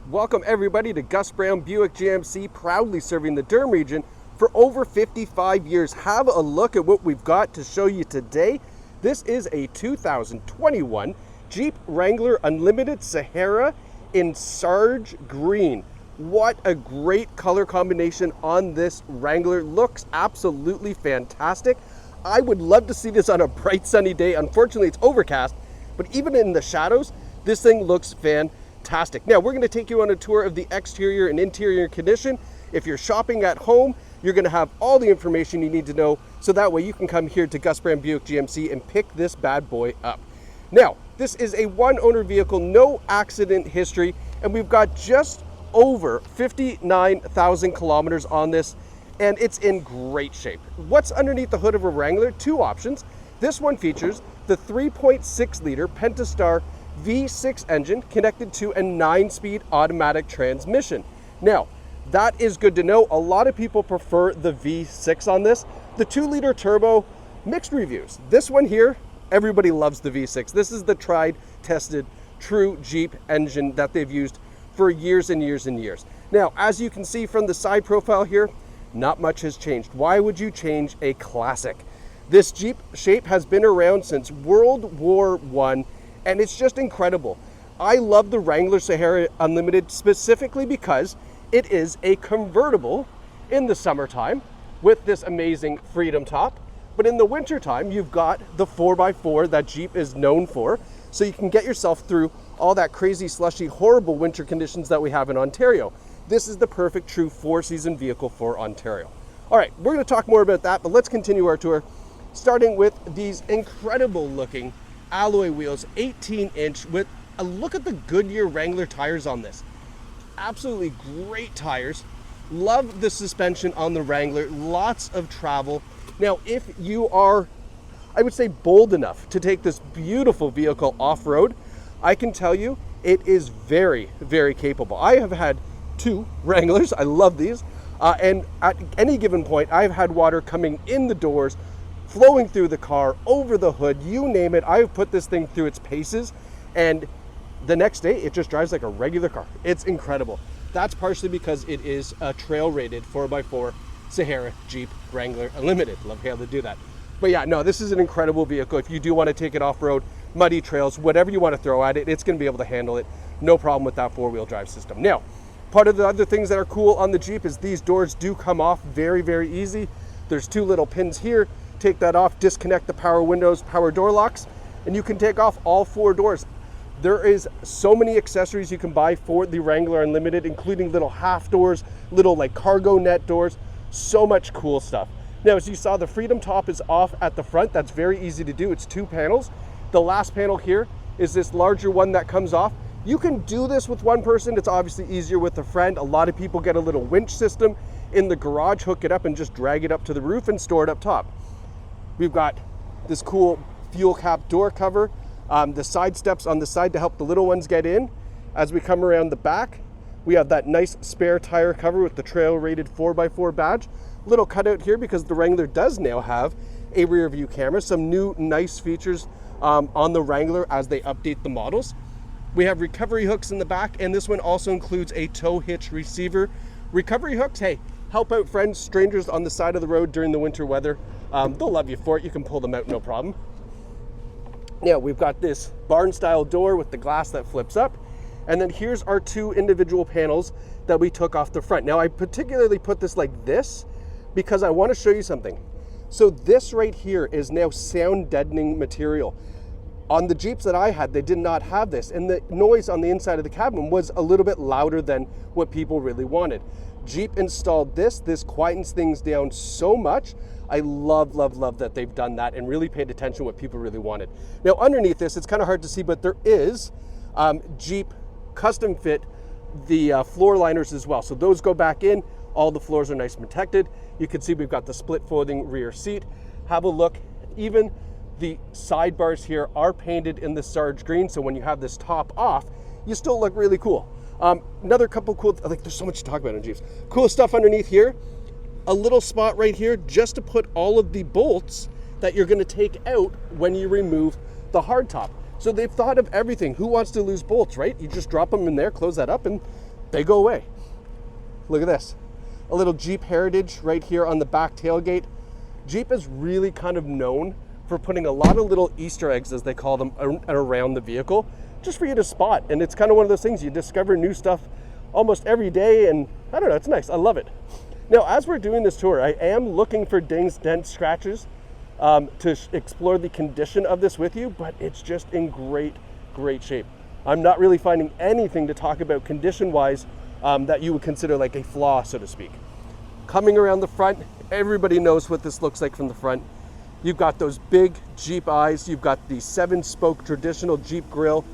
Welcome everybody to Gus Brown Buick GMC, proudly serving the Durham region for over 55 years. Have a look at what we've got to show you today. This is a 2021 Jeep Wrangler Unlimited Sahara in Sarge Green. What a great color combination on this Wrangler. Looks absolutely fantastic. I would love to see this on a bright sunny day. Unfortunately, it's overcast, but even in the shadows, this thing looks fantastic. Now, we're going to take you on a tour of the exterior and interior condition. If you're shopping at home, you're going to have all the information you need to know, so that way you can come here to Gus Brown Buick GMC and pick this bad boy up. Now, this is a one-owner vehicle, no accident history, and we've got just over 59,000 kilometers on this, and it's in great shape. What's underneath the hood of a Wrangler? Two options. This one features the 3.6 liter Pentastar V6 engine connected to a 9-speed automatic transmission. Now, that is good to know. A lot of people prefer the V6 on this. The 2-liter turbo, mixed reviews. This one here, everybody loves the V6. This is the tried, tested, true Jeep engine that they've used for years and years and years. Now, as you can see from the side profile here, not much has changed. Why would you change a classic? This Jeep shape has been around since World War I, and it's just incredible. I love the Wrangler Sahara Unlimited specifically because it is a convertible in the summertime with this amazing Freedom top. But in the wintertime, you've got the 4x4 that Jeep is known for, so you can get yourself through all that crazy, slushy, horrible winter conditions that we have in Ontario. This is the perfect true 4-season vehicle for Ontario. All right, we're going to talk more about that, but let's continue our tour, starting with these incredible looking alloy wheels, 18-inch, with a look at the Goodyear Wrangler tires on this. Absolutely great tires. Love the suspension on the Wrangler, lots of travel. Now, if you are, I would say, bold enough to take this beautiful vehicle off-road, I can tell you it is very, very capable. I have had 2 Wranglers, I love these, and at any given point, I've had water coming in the doors, flowing through the car, over the hood, you name it. I've put this thing through its paces, and the next day, it just drives like a regular car. It's incredible. That's partially because it is a trail-rated 4x4 Sahara Jeep Wrangler Unlimited. Love how they do that. But yeah, no, this is an incredible vehicle. If you do want to take it off-road, muddy trails, whatever you want to throw at it, it's going to be able to handle it. No problem with that 4-wheel drive system. Now, part of the other things that are cool on the Jeep is these doors do come off very, very easy. There's 2 little pins here. Take that off, disconnect the power windows, power door locks, and you can take off all 4 doors. There is so many accessories you can buy for the Wrangler Unlimited, including little half doors, little like cargo net doors, so much cool stuff. Now, as you saw, the Freedom top is off at the front. That's very easy to do. It's 2 panels. The last panel here is this larger one that comes off. You can do this with one person. It's obviously easier with a friend. A lot of people get a little winch system in the garage, hook it up and just drag it up to the roof and store it up top. We've got this cool fuel cap door cover, the side steps on the side to help the little ones get in. As we come around the back, we have that nice spare tire cover with the trail rated 4x4 badge. Little cutout here because the Wrangler does now have a rear view camera. Some new nice features on the Wrangler as they update the models. We have recovery hooks in the back, and this one also includes a tow hitch receiver. Recovery hooks, hey, help out friends, strangers on the side of the road during the winter weather. They'll love you for it. You can pull them out, no problem. Now, we've got this barn-style door with the glass that flips up. And then here's our 2 individual panels that we took off the front. Now, I particularly put this like this because I want to show you something. So this right here is now sound deadening material. On the Jeeps that I had, they did not have this, and the noise on the inside of the cabin was a little bit louder than what people really wanted. Jeep installed this. This quietens things down so much. I love, love, love that they've done that and really paid attention to what people really wanted. Now, underneath this, it's kind of hard to see, but there is Jeep custom fit the floor liners as well. So those go back in. All the floors are nice and protected. You can see we've got the split folding rear seat. Have a look. Even the sidebars here are painted in the Sarge Green, so when you have this top off, you still look really cool. Another couple cool, like there's so much to talk about on Jeeps. Cool stuff underneath here. A little spot right here just to put all of the bolts that you're going to take out when you remove the hardtop. So they've thought of everything. Who wants to lose bolts, right? You just drop them in there, close that up, and they go away. Look at this. A little Jeep heritage right here on the back tailgate. Jeep is really kind of known for putting a lot of little Easter eggs, as they call them, around the vehicle, just for you to spot. And it's kind of one of those things, you discover new stuff almost every day, and I don't know, it's nice. I love it. Now, as we're doing this tour, I am looking for dings, dents, scratches to explore the condition of this with you, but it's just in great shape. I'm not really finding anything to talk about condition-wise that you would consider like a flaw, so to speak. Coming around the front, everybody knows what this looks like from the front. You've got those big Jeep eyes. You've got the 7-spoke traditional Jeep grille.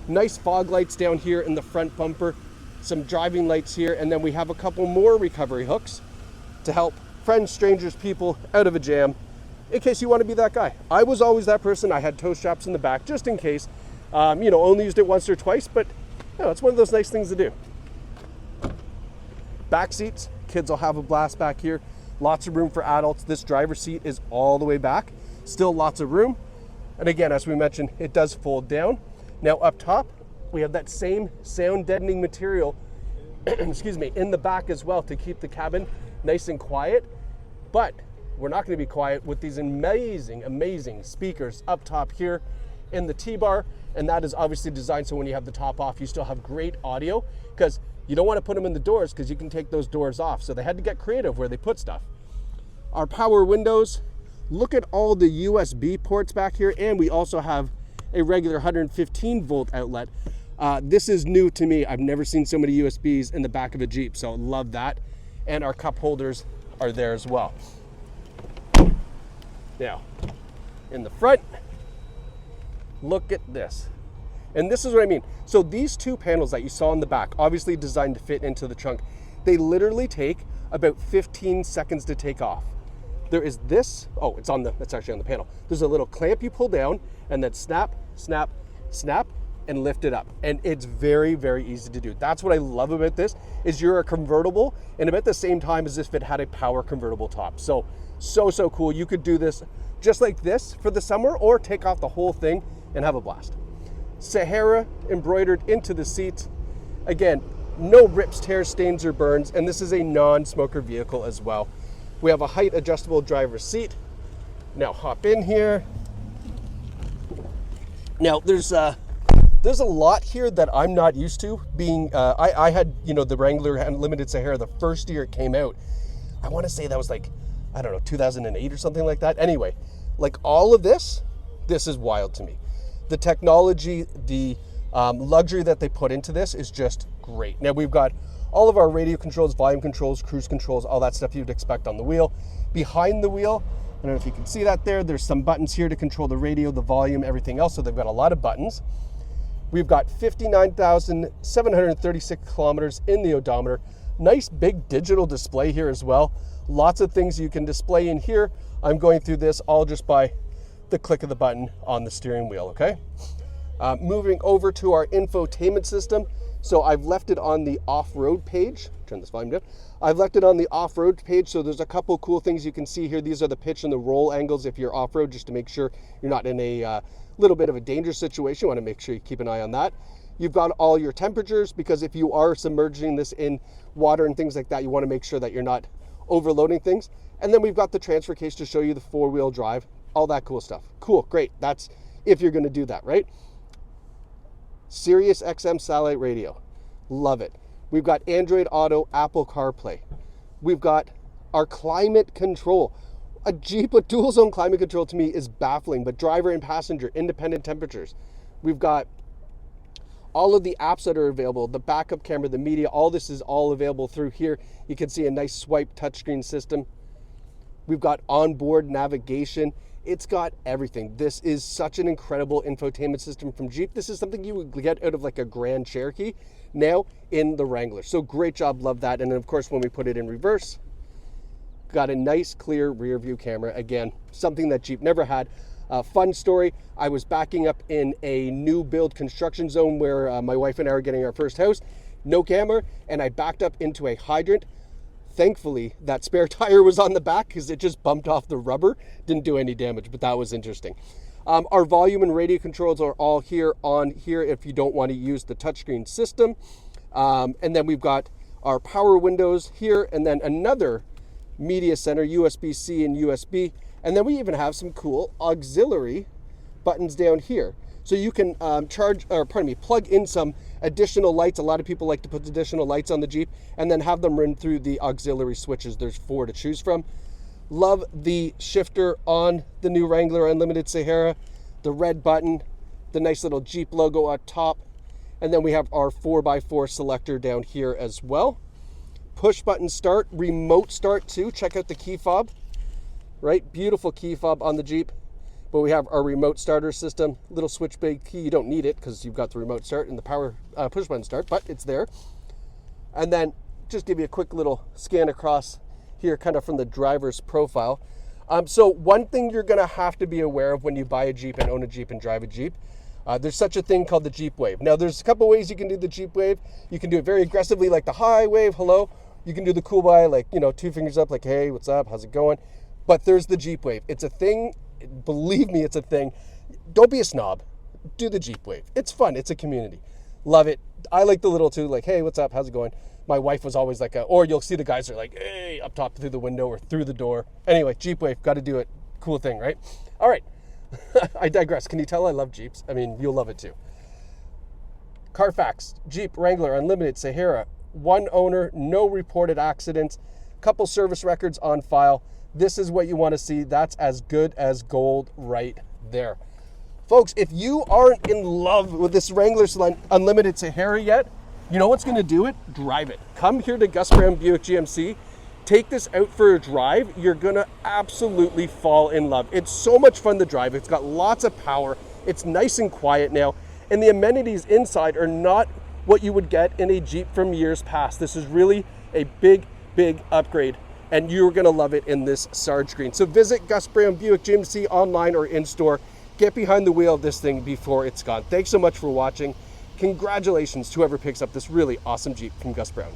Nice fog lights down here in the front bumper. Some driving lights here, and then we have a couple more recovery hooks to help friends, strangers, people out of a jam, in case you want to be that guy. I was always that person. I had tow straps in the back just in case. Only used it once or twice, but it's one of those nice things to do. Back seats, kids will have a blast back here. Lots of room for adults. This driver's seat is all the way back. Still lots of room. And again, as we mentioned, it does fold down. Now up top, we have that same sound deadening material, excuse me, in the back as well to keep the cabin nice and quiet. But we're not going to be quiet with these amazing speakers up top here in the T-bar. And that is obviously designed so when you have the top off, you still have great audio, because you don't want to put them in the doors because you can take those doors off. So they had to get creative where they put stuff. Our power windows, look at all the USB ports back here. And we also have a regular 115 volt outlet. This is new to me. I've never seen so many USBs in the back of a Jeep, so love that. And our cup holders are there as well. Now, in the front, look at this. And this is what I mean. So these two panels that you saw in the back, obviously designed to fit into the trunk, they literally take about 15 seconds to take off. There is this, that's actually on the panel. There's a little clamp you pull down and then snap, snap, snap, and lift it up. And it's very easy to do. That's what I love about this, is you're a convertible and about the same time as if it had a power convertible top. So cool. You could do this just like this for the summer, or take off the whole thing and have a blast. Sahara embroidered into the seat. Again, no rips, tears, stains, or burns, and this is a non-smoker vehicle as well. We have a height adjustable driver's seat. Now hop in here. Now there's a lot here that I'm not used to. Being I had the Wrangler Unlimited Sahara the first year it came out. I want to say that was like, I don't know, 2008 or something like that. Anyway, like all of this is wild to me. The technology, the luxury that they put into this is just great. Now we've got all of our radio controls, volume controls, cruise controls, all that stuff you'd expect on the wheel. Behind the wheel, I don't know if you can see that there, there's some buttons here to control the radio, the volume, everything else. So they've got a lot of buttons. We've got 59,736 kilometers in the odometer. Nice big digital display here as well. Lots of things you can display in here. I'm going through this all just by the click of the button on the steering wheel, okay? Moving over to our infotainment system. So I've left it on the off-road page. Turn this volume down. I've left it on the off-road page, so there's a couple cool things you can see here. These are the pitch and the roll angles if you're off-road, just to make sure you're not in a little bit of a dangerous situation. You want to make sure you keep an eye on that. You've got all your temperatures, because if you are submerging this in water and things like that, you want to make sure that you're not overloading things. And then we've got the transfer case to show you the four-wheel drive, all that cool stuff. Cool, great. That's if you're going to do that, right? Sirius XM satellite radio. Love it. We've got Android Auto, Apple CarPlay. We've got our climate control. A Jeep with dual zone climate control to me is baffling, but driver and passenger, independent temperatures. We've got all of the apps that are available, the backup camera, the media, all this is all available through here. You can see a nice swipe touchscreen system. We've got onboard navigation. It's got everything. This is such an incredible infotainment system from Jeep. This is something you would get out of like a Grand Cherokee, now in the Wrangler. So great job, love that. And then of course, when we put it in reverse, got a nice clear rear view camera. Again, something that Jeep never had. Fun story, I was backing up in a new build construction zone where my wife and I are getting our first house. No camera, and I backed up into a hydrant. Thankfully, that spare tire was on the back because it just bumped off the rubber. Didn't do any damage, but that was interesting. Our volume and radio controls are all here on here if you don't want to use the touchscreen system. And then we've got our power windows here, and then another media center, USB-C and USB. And then we even have some cool auxiliary buttons down here. So you can plug in some additional lights. A lot of people like to put additional lights on the Jeep and then have them run through the auxiliary switches. There's 4 to choose from. Love the shifter on the new Wrangler Unlimited Sahara, the red button, the nice little Jeep logo on top. And then we have our 4x4 selector down here as well. Push button start, remote start too. Check out the key fob, right? Beautiful key fob on the Jeep. But we have our remote starter system, little switch big key. You don't need it because you've got the remote start and the power push button start, but it's there. And then just give you a quick little scan across here, kind of from the driver's profile. So one thing you're gonna have to be aware of when you buy a Jeep and own a Jeep and drive a Jeep, there's such a thing called the Jeep wave. Now there's a couple ways you can do the Jeep wave. You can do it very aggressively, like the hi wave, hello. You can do the cool bye, like, 2 fingers up, like, hey, what's up, how's it going? But there's the Jeep wave. It's a thing. Believe me, it's a thing. Don't be a snob. Do the Jeep wave. It's fun. It's a community. Love it. I like the little too, like, hey, what's up? How's it going? My wife was always like, or you'll see the guys are like, hey, up top through the window or through the door. Anyway, Jeep wave. Got to do it. Cool thing, right? All right. I digress. Can you tell I love Jeeps? I mean, you'll love it too. Carfax, Jeep Wrangler Unlimited Sahara. 1 owner, no reported accidents, couple service records on file. This is what you want to see. That's as good as gold right there. Folks, if you aren't in love with this Wrangler Unlimited Sahara yet, you know what's going to do it? Drive it. Come here to Gus Brown Buick GMC. Take this out for a drive. You're going to absolutely fall in love. It's so much fun to drive. It's got lots of power. It's nice and quiet now. And the amenities inside are not what you would get in a Jeep from years past. This is really a big, big upgrade. And you're gonna love it in this Sarge Green. So visit Gus Brown Buick GMC online or in store. Get behind the wheel of this thing before it's gone. Thanks so much for watching. Congratulations to whoever picks up this really awesome Jeep from Gus Brown.